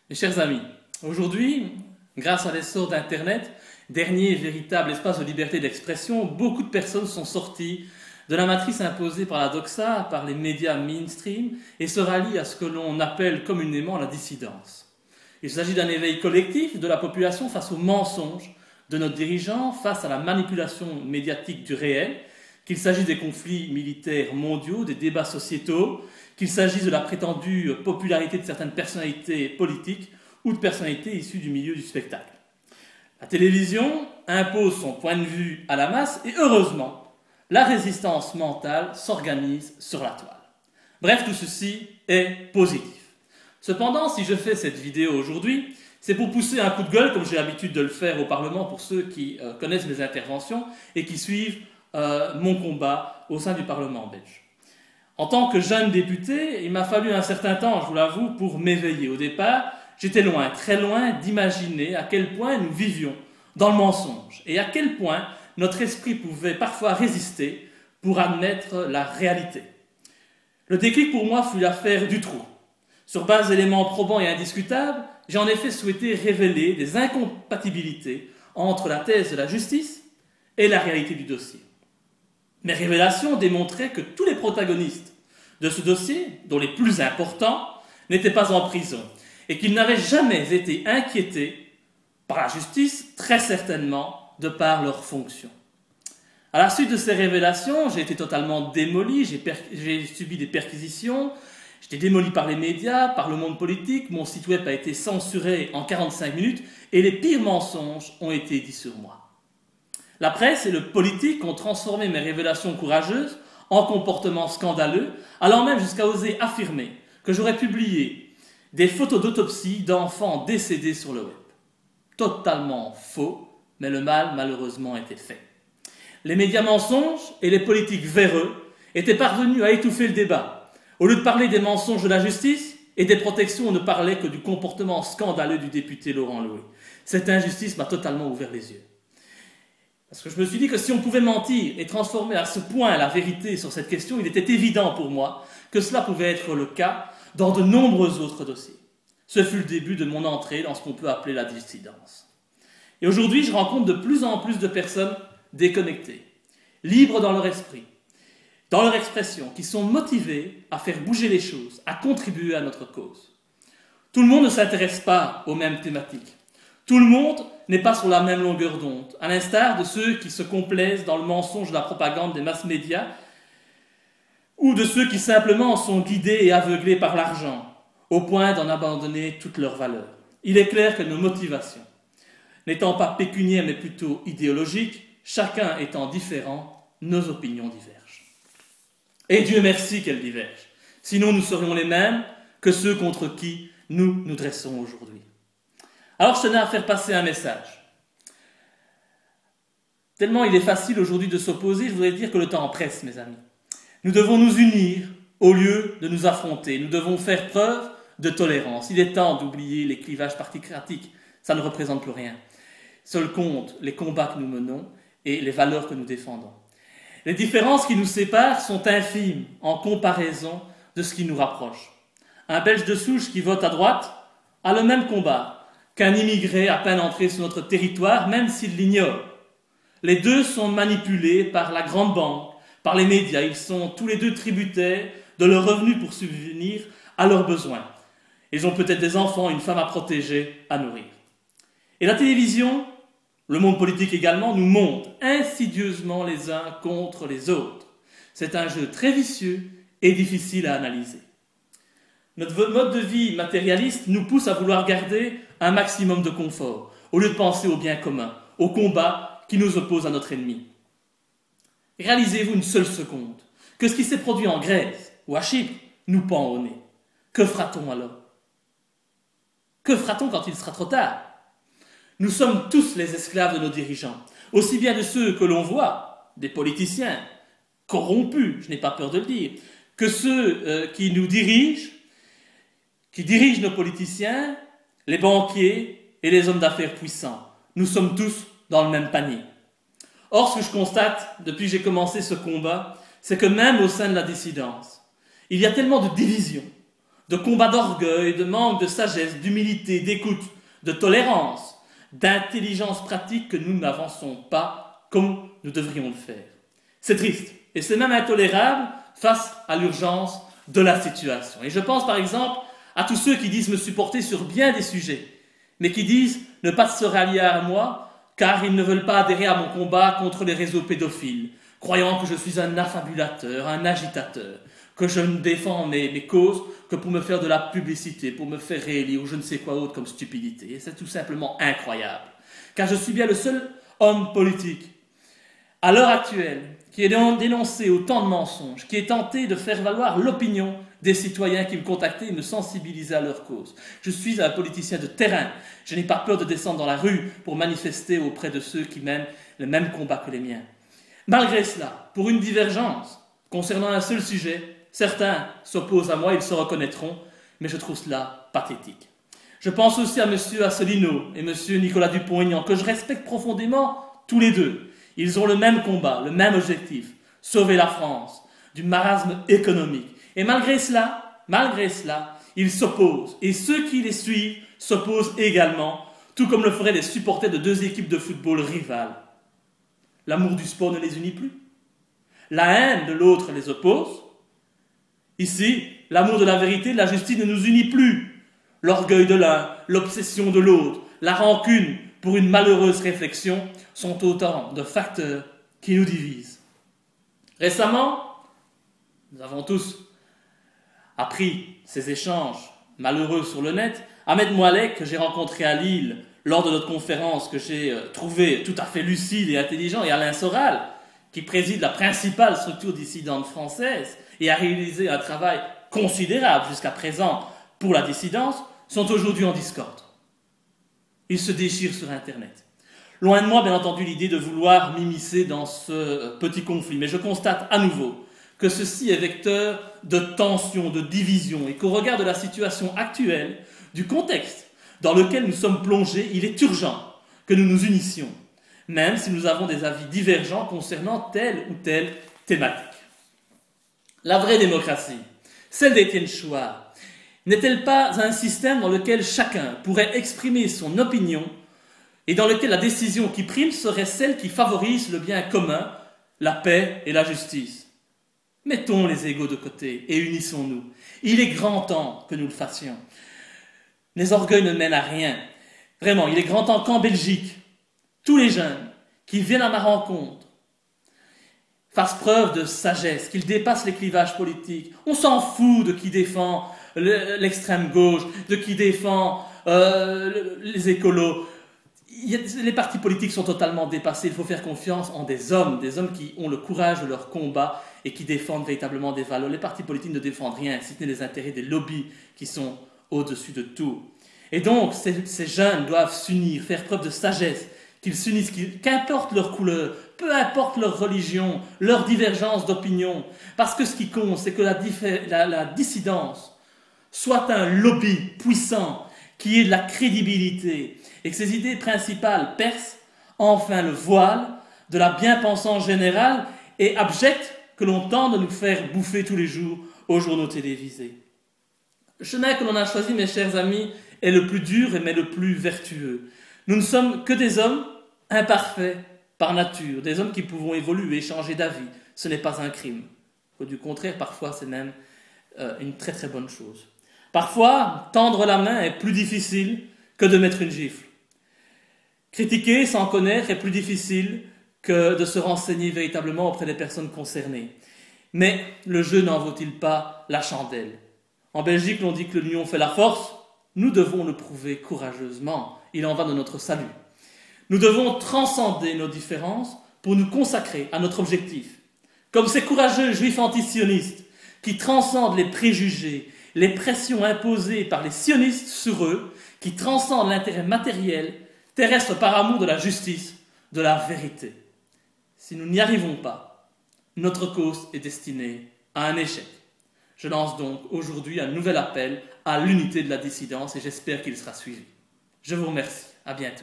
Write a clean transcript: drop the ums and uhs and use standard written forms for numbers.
Mes chers amis, aujourd'hui, grâce à l'essor d'Internet, dernier véritable espace de liberté d'expression, beaucoup de personnes sont sorties de la matrice imposée par la doxa, par les médias mainstream, et se rallient à ce que l'on appelle communément la dissidence. Il s'agit d'un éveil collectif de la population face aux mensonges de nos dirigeants, face à la manipulation médiatique du réel, qu'il s'agisse des conflits militaires mondiaux, des débats sociétaux, qu'il s'agisse de la prétendue popularité de certaines personnalités politiques ou de personnalités issues du milieu du spectacle. La télévision impose son point de vue à la masse et heureusement, la résistance mentale s'organise sur la toile. Bref, tout ceci est positif. Cependant, si je fais cette vidéo aujourd'hui, c'est pour pousser un coup de gueule, comme j'ai l'habitude de le faire au Parlement pour ceux qui connaissent mes interventions et qui suivent mon combat au sein du Parlement belge. En tant que jeune député, il m'a fallu un certain temps, je vous l'avoue, pour m'éveiller. Au départ, j'étais loin, très loin d'imaginer à quel point nous vivions dans le mensonge et à quel point notre esprit pouvait parfois résister pour admettre la réalité. Le déclic pour moi fut l'affaire Dutroux. Sur base d'éléments probants et indiscutables, j'ai en effet souhaité révéler des incompatibilités entre la thèse de la justice et la réalité du dossier. Mes révélations démontraient que tous les protagonistes de ce dossier, dont les plus importants, n'étaient pas en prison et qu'ils n'avaient jamais été inquiétés par la justice, très certainement de par leurs fonctions. À la suite de ces révélations, j'ai été totalement démoli, j'ai subi des perquisitions, j'étais démoli par les médias, par le monde politique, mon site web a été censuré en 45 minutes et les pires mensonges ont été dits sur moi. La presse et le politique ont transformé mes révélations courageuses en comportements scandaleux, allant même jusqu'à oser affirmer que j'aurais publié des photos d'autopsie d'enfants décédés sur le web. Totalement faux, mais le mal malheureusement était fait. Les médias mensonges et les politiques véreux étaient parvenus à étouffer le débat. Au lieu de parler des mensonges de la justice et des protections, on ne parlait que du comportement scandaleux du député Laurent Loué. Cette injustice m'a totalement ouvert les yeux. Parce que je me suis dit que si on pouvait mentir et transformer à ce point la vérité sur cette question, il était évident pour moi que cela pouvait être le cas dans de nombreux autres dossiers. Ce fut le début de mon entrée dans ce qu'on peut appeler la dissidence. Et aujourd'hui, je rencontre de plus en plus de personnes déconnectées, libres dans leur esprit, dans leur expression, qui sont motivées à faire bouger les choses, à contribuer à notre cause. Tout le monde ne s'intéresse pas aux mêmes thématiques. Tout le monde n'est pas sur la même longueur d'onde, à l'instar de ceux qui se complaisent dans le mensonge de la propagande des masses médias ou de ceux qui simplement sont guidés et aveuglés par l'argent, au point d'en abandonner toutes leurs valeurs. Il est clair que nos motivations, n'étant pas pécuniaires mais plutôt idéologiques, chacun étant différent, nos opinions divergent. Et Dieu merci qu'elles divergent, sinon nous serions les mêmes que ceux contre qui nous nous dressons aujourd'hui. Alors je tenais à faire passer un message. Tellement il est facile aujourd'hui de s'opposer, je voudrais dire que le temps presse, mes amis. Nous devons nous unir au lieu de nous affronter. Nous devons faire preuve de tolérance. Il est temps d'oublier les clivages particratiques. Ça ne représente plus rien. Seul compte les combats que nous menons et les valeurs que nous défendons. Les différences qui nous séparent sont infimes en comparaison de ce qui nous rapproche. Un Belge de souche qui vote à droite a le même combat qu'un immigré à peine entré sur notre territoire, même s'il l'ignore. Les deux sont manipulés par la grande banque, par les médias. Ils sont tous les deux tributaires de leurs revenus pour subvenir à leurs besoins. Ils ont peut-être des enfants, une femme à protéger, à nourrir. Et la télévision, le monde politique également, nous monte insidieusement les uns contre les autres. C'est un jeu très vicieux et difficile à analyser. Notre mode de vie matérialiste nous pousse à vouloir garder un maximum de confort, au lieu de penser au bien commun, au combat qui nous oppose à notre ennemi. Réalisez-vous une seule seconde que ce qui s'est produit en Grèce ou à Chypre nous pend au nez. Que fera-t-on alors? Que fera-t-on quand il sera trop tard? Nous sommes tous les esclaves de nos dirigeants, aussi bien de ceux que l'on voit, des politiciens corrompus, je n'ai pas peur de le dire, que ceux qui nous dirigent, qui dirigent nos politiciens, les banquiers et les hommes d'affaires puissants. Nous sommes tous dans le même panier. Or, ce que je constate depuis que j'ai commencé ce combat, c'est que même au sein de la dissidence, il y a tellement de divisions, de combat d'orgueil, de manque de sagesse, d'humilité, d'écoute, de tolérance, d'intelligence pratique que nous n'avançons pas comme nous devrions le faire. C'est triste et c'est même intolérable face à l'urgence de la situation. Et je pense par exemple à tous ceux qui disent me supporter sur bien des sujets, mais qui disent ne pas se rallier à moi car ils ne veulent pas adhérer à mon combat contre les réseaux pédophiles, croyant que je suis un affabulateur, un agitateur, que je ne défends mes causes que pour me faire de la publicité, pour me faire réélire ou je ne sais quoi autre comme stupidité. Et c'est tout simplement incroyable, car je suis bien le seul homme politique à l'heure actuelle qui est dénoncé autant de mensonges, qui est tenté de faire valoir l'opinion des citoyens qui me contactaient et me sensibilisaient à leur cause. Je suis un politicien de terrain. Je n'ai pas peur de descendre dans la rue pour manifester auprès de ceux qui mènent le même combat que les miens. Malgré cela, pour une divergence concernant un seul sujet, certains s'opposent à moi, ils se reconnaîtront, mais je trouve cela pathétique. Je pense aussi à M. Asselineau et M. Nicolas Dupont-Aignan, que je respecte profondément tous les deux. Ils ont le même combat, le même objectif, sauver la France du marasme économique. Et malgré cela, ils s'opposent. Et ceux qui les suivent s'opposent également, tout comme le feraient les supporters de deux équipes de football rivales. L'amour du sport ne les unit plus. La haine de l'autre les oppose. Ici, l'amour de la vérité, de la justice ne nous unit plus. L'orgueil de l'un, l'obsession de l'autre, la rancune pour une malheureuse réflexion sont autant de facteurs qui nous divisent. Récemment, nous avons tous appris ces échanges malheureux sur le net. Ahmed Moalek, que j'ai rencontré à Lille lors de notre conférence, que j'ai trouvé tout à fait lucide et intelligent, et Alain Soral, qui préside la principale structure dissidente française et a réalisé un travail considérable jusqu'à présent pour la dissidence, sont aujourd'hui en discorde. Ils se déchirent sur Internet. Loin de moi, bien entendu, l'idée de vouloir m'immiscer dans ce petit conflit, mais je constate à nouveau que ceci est vecteur de tension, de division, et qu'au regard de la situation actuelle, du contexte dans lequel nous sommes plongés, il est urgent que nous nous unissions, même si nous avons des avis divergents concernant telle ou telle thématique. La vraie démocratie, celle d'Étienne Chouard, n'est-elle pas un système dans lequel chacun pourrait exprimer son opinion et dans lequel la décision qui prime serait celle qui favorise le bien commun, la paix et la justice? Mettons les égos de côté et unissons-nous. Il est grand temps que nous le fassions. Les orgueils ne mènent à rien. Vraiment, il est grand temps qu'en Belgique, tous les jeunes qui viennent à ma rencontre fassent preuve de sagesse, qu'ils dépassent les clivages politiques. On s'en fout de qui défend l'extrême gauche, de qui défend les écolos. Les partis politiques sont totalement dépassés. Il faut faire confiance en des hommes qui ont le courage de leur combat et qui défendent véritablement des valeurs. Les partis politiques ne défendent rien, si ce n'est les intérêts des lobbies qui sont au-dessus de tout. Et donc, ces jeunes doivent s'unir, faire preuve de sagesse, qu'ils s'unissent, qu'importe leur couleur, peu importe leur religion, leur divergence d'opinion, parce que ce qui compte, c'est que la dissidence soit un lobby puissant qui ait de la crédibilité et que ses idées principales percent enfin le voile de la bien-pensance générale et abjecte que l'on tente de nous faire bouffer tous les jours aux journaux télévisés. Le chemin que l'on a choisi, mes chers amis, est le plus dur mais le plus vertueux. Nous ne sommes que des hommes imparfaits par nature, des hommes qui pouvons évoluer, changer d'avis. Ce n'est pas un crime. Du contraire, parfois, c'est même une très très bonne chose. Parfois, tendre la main est plus difficile que de mettre une gifle. Critiquer sans connaître est plus difficile que de se renseigner véritablement auprès des personnes concernées. Mais le jeu n'en vaut-il pas la chandelle? En Belgique, l'on dit que l'union fait la force. Nous devons le prouver courageusement. Il en va de notre salut. Nous devons transcender nos différences pour nous consacrer à notre objectif. Comme ces courageux juifs antisionistes qui transcendent les préjugés, les pressions imposées par les sionistes sur eux, qui transcendent l'intérêt matériel, terrestre par amour de la justice, de la vérité. Si nous n'y arrivons pas, notre cause est destinée à un échec. Je lance donc aujourd'hui un nouvel appel à l'unité de la dissidence et j'espère qu'il sera suivi. Je vous remercie. À bientôt.